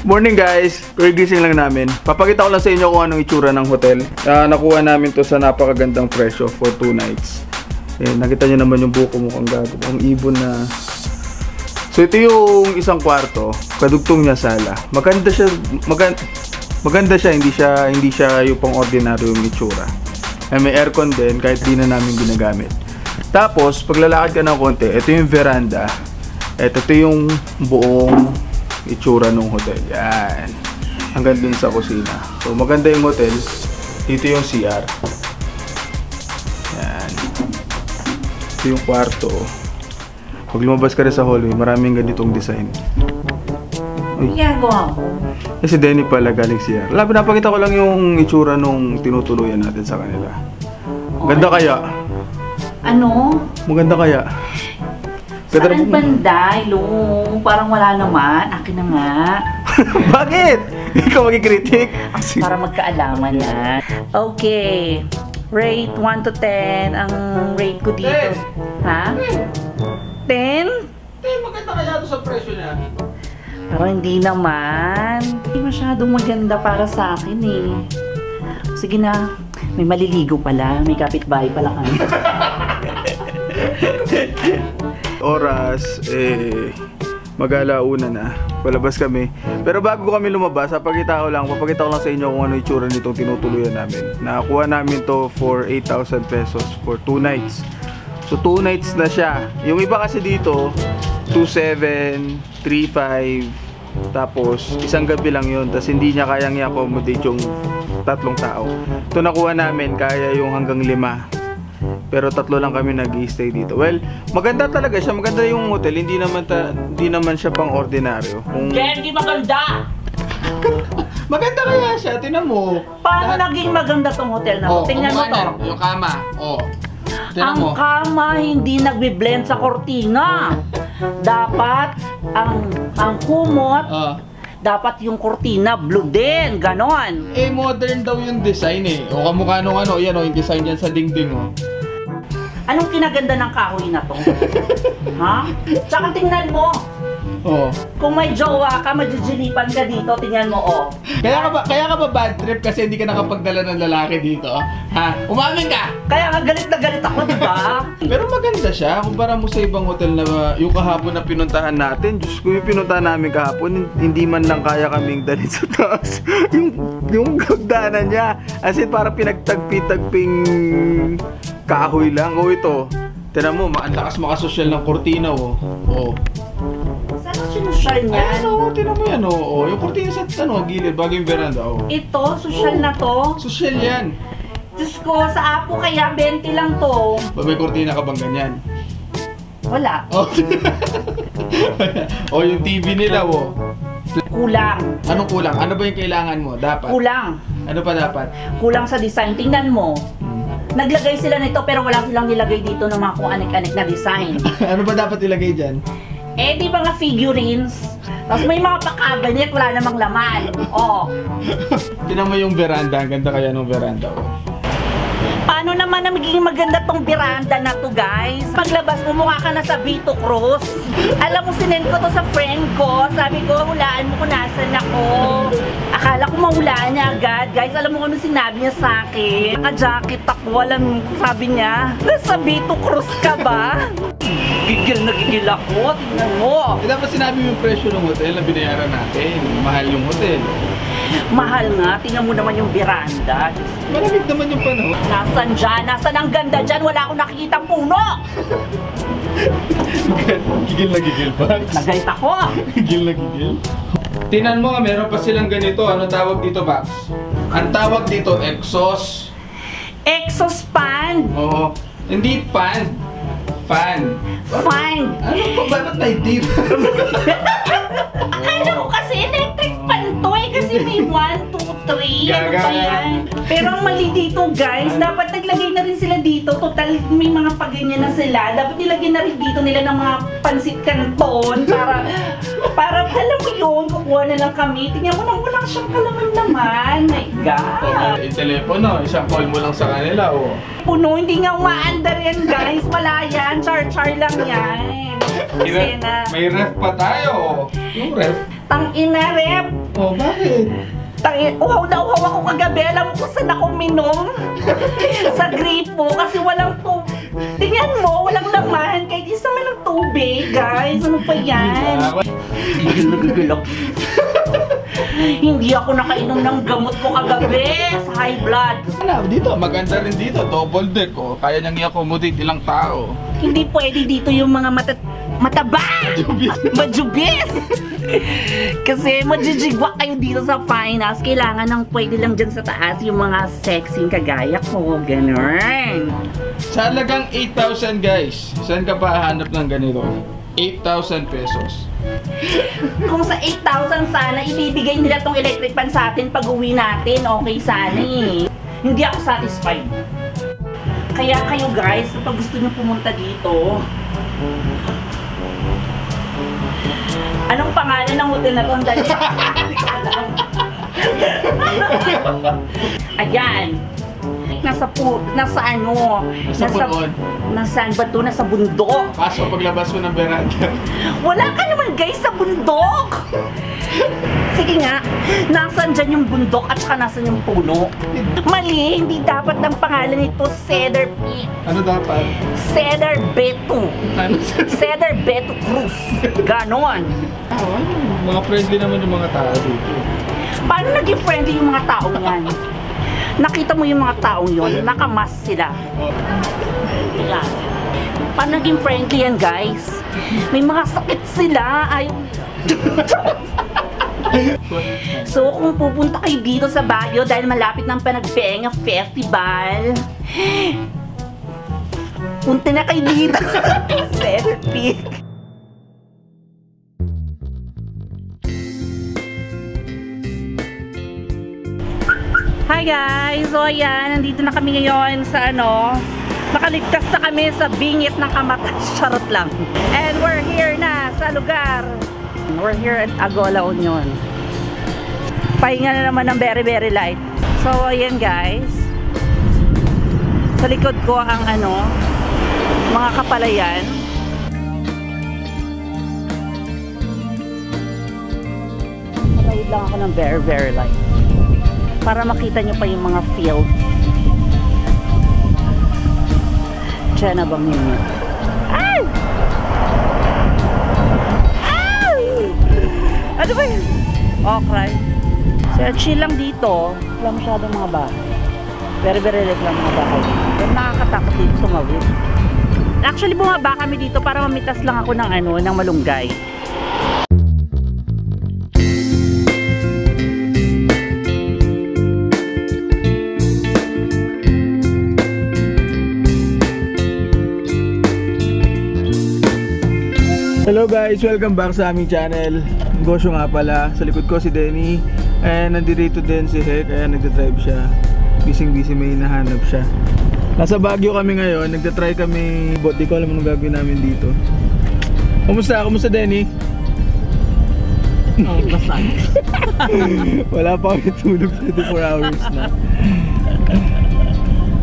Morning guys, gigising lang namin. Papakita ko lang sa inyo kung anong itsura ng hotel. Nakuha namin to sa napakagandang presyo for 2 nights. Nakita nyo naman yung buko mukhang gago. Ang ibon na. So ito yung isang kwarto. Kadugtong niya sala. Maganda siya, hindi siya yung pang ordinaryo yung itsura. May aircon din kahit di na namin ginagamit. Tapos paglalakad ka ng konti, ito yung veranda. Ito yung buong itsura ng hotel. Yan. Hanggang dun sa kusina. So maganda yung hotel. Dito yung CR. Yan. Ito yung kwarto. Pag lumabas ka rin sa hallway, maraming ganitong design. Uy. Ginagawa ko. Si Denny pala galing CR. Pinapakita ko lang yung itsura nung tinutuluyan natin sa kanila. Ganda kaya? Ano? Maganda kaya? Saan banda? Ilong? Parang wala naman. Akin na nga. Bakit? Ikaw magkikritik? Para magkaalaman na. Okay. Rate 1 to 10. Ang rate ko dito. 10. Ha? 10? 10, maganda kaya ito sa presyo niya. Parang hindi naman. Hindi masyadong maganda para sa akin eh. Sige na. May maliligo pala. May kapitbahay pala kami. Oras, mag-alauna na. Palabas kami. Pero bago kami lumabas, papakita ko lang sa inyo kung ano itsura nitong tinutuluyan namin. Nakakuha namin to for 8,000 pesos for 2 nights. So 2 nights na siya. Yung iba kasi dito, 2,700, 3,500, tapos isang gabi lang yun. Tapos hindi niya kayang i-accommodate yung 3 tao. Ito nakuha namin, kaya yung hanggang 5. Pero 3 lang kami nag-i-stay dito. Well, maganda talaga siya. Maganda yung hotel. Hindi naman siya pang ordinaryo. Hindi maganda! Maganda kaya siya. Tingnan mo. Paano naging maganda tong hotel na to? Tingnan mo to. Yung kama. Ang kama hindi nagbi-blend sa kortina. Dapat ang kumot, dapat yung kortina blue din, ganon. Modern daw yung design O kamukha nung yan yung design yan sa dingding Anong kinaganda ng kahoy na to? Ha? Tsaka tingnan mo. Kung may jowa ka, majijilipan ka dito, tingnan mo Kaya ka ba bad trip kasi hindi ka nakapagdala ng lalaki dito? Ha? Umamin ka! Kaya nga galit na galit ako, di ba? Pero maganda siya. Kumpara mo sa ibang hotel na yung kahapon na pinuntahan natin. Diyos ko, yung pinuntahan namin kahapon, hindi man lang kaya kaming dalhin sa taas. yung gagdanan niya. As in, parang pinagtagpi-tagping kahoy lang. Ito. Tinan mo, ang lakas makasosyal ng kortina Saan sinusyal niyan? Tinan mo yan yung kortina sa gilid, bago yung veranda Ito, sosyal na to? Sosyal yan. Diyos ko, sa Apo kaya 20 lang to. May kortina ka bang ganyan? Wala. Yung TV nila Kulang. Anong kulang? Ano ba yung kailangan mo? Dapat? Kulang. Ano pa dapat? Kulang sa design. Tingnan mo. Naglagay sila nito pero wala silang nilagay dito ng mga kung anik-anik na design. Ano ba dapat ilagay dyan? Di ba nga figurines? Tapos may mga pa-cabinet, wala namang laman. Tingnan mo yung veranda. Ang ganda kaya ng veranda Paano naman na magiging maganda tong veranda na to, guys? Paglabas mo, mukha ka na sa Vito Cruz. Alam mo, sinend ko to sa friend ko. Sabi ko, hulaan mo kung nasan ako. Akala ko mahulaan niya agad. Guys, alam mo kung ano sinabi niya sa akin? Naka-jacket ako. Alam mo, sabi niya, nasa Vito Cruz ka ba? Gigil na gigil ako. Tingnan mo. Dapat sinabi mo yung presyo ng hotel na binayaran natin. Mahal yung hotel. Mahal nga. Tingnan mo naman yung veranda. Malamig naman yung panahon. Nasaan dyan? Nasaan ang ganda dyan? Wala akong nakikita puno! Gigil na gigil, Pax. Nagalit ako! Gigil na gigil. Tingnan mo nga, meron pa silang ganito. Ano tawag dito, Pax? Ang tawag dito, exhaust. Exhaust fan? Oo. Hindi fan. Fan. Fan. Ano pa? Bakit may deep? Akala ko kasi electric fan to kasi may 1, 2, 3. Ano ba yan? Pero ang mali dito, guys, dapat naglagay na rin sila dito. Total, may mga paganyan na sila. Dapat nilagyan na rin dito nila ng mga pansit canton para alam mo yun, kukuha na lang kami. Tingnan mo lang, walang siyang kalaman naman. My God. Yung telepono, isang call mo lang sa kanila, Puno, hindi nga umaandar yan, guys. Wala yan. Char-char lang yan. May ref pa tayo. Yung ref. Tang ina ref. Oh, bakit? Uhaw na uhaw ako kagabi. Alam mo kung saan ako minom? Sa gripo kasi walang tubig. Tingnan mo, walang laman. Kahit isa man ng tubig, guys. Ano pa yan? Gigil-gigil ako. Hindi ako nakainom ng gamot ko kagabi sa high blood. Ano, dito, maganda rin dito. Double deck, oh. Kaya niyang i-accommodate ilang tao. Hindi pwede dito yung mga mataba! Majubis! Kasi majijigwa kayo dito sa finals. Kailangan ng pwede lang dyan sa taas yung mga sexy kagaya ko. Ganun. Sa halagang 8,000 guys, saan ka pa hahanap ng ganito? 8,000 pesos. Kung sa 8,000 sana, ibibigay nila tong electric fan sa atin pag uwi natin. Okay sana eh. Hindi ako satisfied. Kaya kayo guys, kapag gusto nyo pumunta dito, anong pangalan ng hotel na to? Ang dali. Ayan. Nasa ano? Nasaan ba to? Nasa bundok. Kaso paglabas mo ng veranda. Wala ka naman guys sa bundok. Sige nga, nasaan dyan yung bundok at saka nasaan yung puno? Mali, hindi dapat ang pangalan nito Cedar Peak. Ano dapat? Cedar Beto. Cedar Beto Cruz. Ganon. Mga friendly naman yung mga tao dito. Paano naging friendly yung mga tao yan? Nakita mo yung mga taong yon, nakamas sila. Ayan. Paano naging friendly yan guys? May mga sakit sila. Ayaw. So kung pupunta kayo dito sa Baguio dahil malapit ng Panagbenga Festival, punta na kayo dito. Cedar Peak. Hi guys! So ayan, nandito na kami ngayon sa nakaligtas na kami sa bingit ng kamatayan. Charot lang. And we're here na sa lugar. We're here at Agola Union. Pahinga na naman ng very very light. So ayan guys. Sa likod ko ang mga kapalayan. Malawid lang ako ng very very light. Para makita nyo pa yung mga field. Diyan na bang yun? Ay! Ay! Ano ba yun? Okay. So, chill lang dito. Wala masyadong mga bahay. Very, very light lang mga bahay. Pero nakakatakot dito tumawid. Actually, bumaba kami dito para mamitas lang ako ng ng malunggay. Hello guys! Welcome back sa aming channel. Negosyo nga pala. Sa likod ko si Denny. And nandito din si Hek. Kaya nagdadrive siya. Busy may hinahanap siya. Nasa Baguio kami ngayon. Nagdadrive kami. Di ko alam anong gagawin namin dito. Kumusta? Kumusta Denny? Oh, basag. Wala pa kami tulog 24 hours na.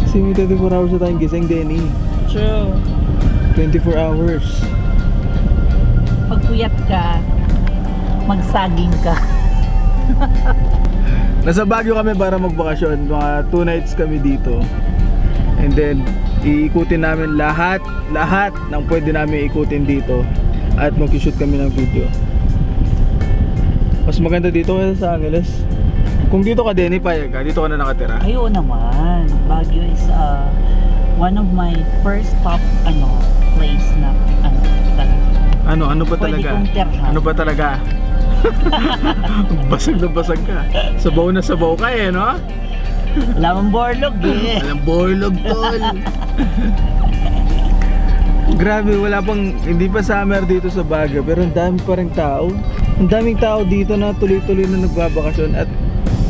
Kasi may 24 hours na tayong gising Denny. True. 24 hours. Pag puyat ka, magsaging ka. Nasa Baguio kami para magbakasyon. Mga 2 nights kami dito. And then, iikutin namin lahat ng pwede namin ikutin dito. At mag-shoot kami ng video. Mas maganda dito kaysa sa Angeles. Kung dito ka Denny, payag ka. Dito ka na nakatira. Ayun naman. Baguio is one of my first top place na Ano ba talaga? Ano ba talaga? Basag na basag ka. Sabaw na sabaw ka no? Alam borlog eh. Alam borlog tol. Grabe, hindi pa summer dito sa Baguio. Pero ang dami pa rin tao. Ang daming tao dito na tuloy-tuloy na nagbabakasyon. At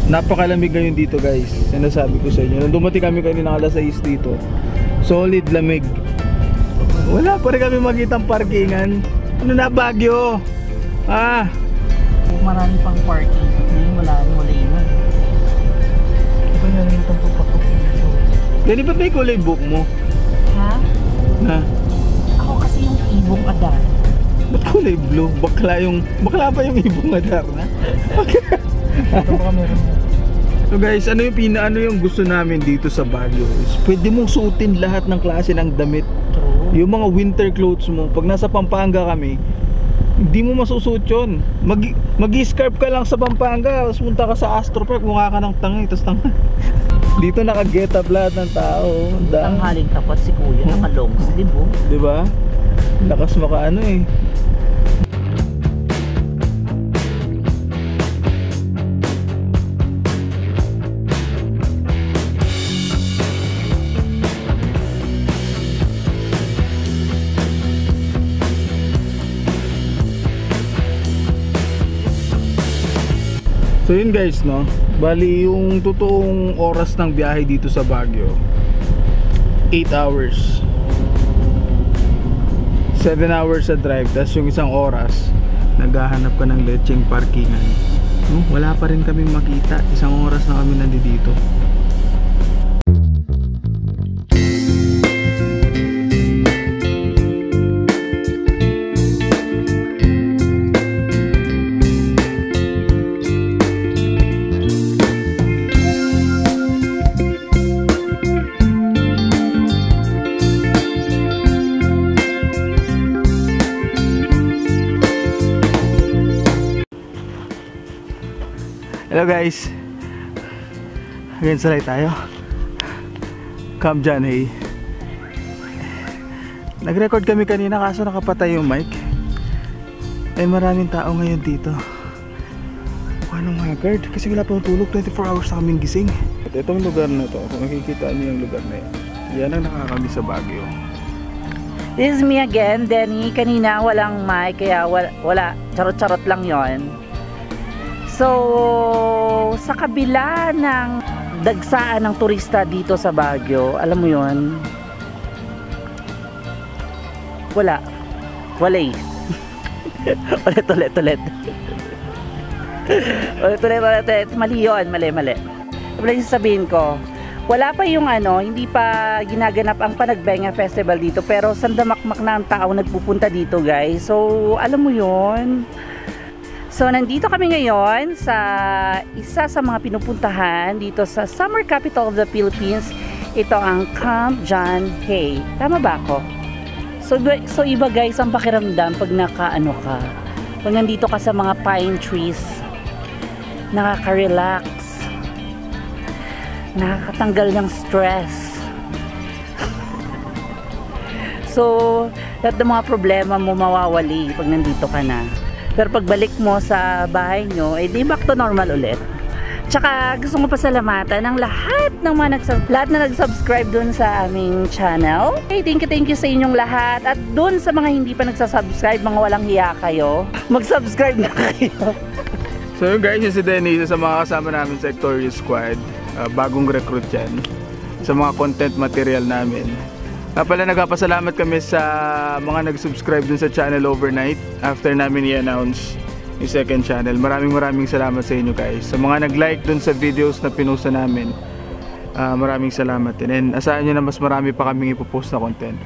napakalamig ngayon dito guys. Sinasabi ko sa inyo. Nung dumating kami kanina alas 6 dito, solid lamig. Wala pa rin kami makitang parkingan. Ano na Baguio? Marami pang parking. Wala yun. Ito na rin itong pagpapok dito. Dani, ba't may kulay book mo? Ha? Na? Ako kasi yung ibong agad. Ba't kulay blue? Bakla ba yung ibong Adarna? Ito baka meron. So guys, ano yung gusto namin dito sa Baguio is pwede mong suotin lahat ng klase ng damit. True. Yung mga winter clothes mo, pag nasa Pampanga kami, hindi mo masusuot yun. Mag-scarf ka lang sa Pampanga, tapos punta ka sa Astro Park, mukha ka ng tanga, tapos tanga. Dito naka-get up lahat ng tao. Tanghaling tapat si Kuya, naka-long sleeve oh. Diba? Lakas makaano eh. So yun guys, no? Bali yung totoong oras ng biyahe dito sa Baguio 8 hours 7 hours sa drive, tas yung isang oras naghahanap ka ng lecheng parkingan. Wala pa rin kaming makita. Isang oras na kami nandito. Hello guys, again salay tayo. Camp Janhay. Nag-record kami kanina kaso nakapatay yung mic. Maraming tao ngayon dito. Anong haggard? Kasi wala pang tulog, 24 hours na kaming gising. At itong lugar na to, kung makikita niyo yung lugar na yan, yan ang nakakami sa Baguio. This is me again, Denny. Kanina walang mic, kaya wala, charot-charot lang yon. So, sa kabila ng dagsaan ng turista dito sa Baguio, alam mo yon, wala eh. ulit. Mali yun, mali. Wala yung sabihin ko, wala pa yung hindi pa ginaganap ang Panagbenga Festival dito, pero sandamakmak na ang tao nagpupunta dito guys. So, alam mo yun. So, nandito kami ngayon sa isa sa mga pinupuntahan dito sa summer capital of the Philippines. Ito ang Camp Janhay. Tama ba ako? So iba guys ang pakiramdam pag nakaano ka. Pag nandito ka sa mga pine trees, nakaka-relax, nakakatanggal ng stress. So, lahat ng mga problema mo mawawali pag nandito ka na. Pero pagbalik mo sa bahay nyo, di back to normal ulit. Tsaka gusto ko pasalamatan ang lahat na nag-subscribe dun sa aming channel. Okay, thank you sa inyong lahat. At dun sa mga hindi pa nagsasubscribe, mga walang hiya kayo, mag-subscribe na kayo. So yun guys, yung si Denny, isa sa mga kasama namin sa Victorious Squad. Bagong recruit yan sa mga content material namin. Pala nagpapasalamat kami sa mga nag-subscribe dun sa channel overnight after namin i-announce yung second channel. Maraming salamat sa inyo guys. Sa mga nag-like dun sa videos na pinusa namin, maraming salamat din. And asahan nyo na mas marami pa kaming ipopost na content.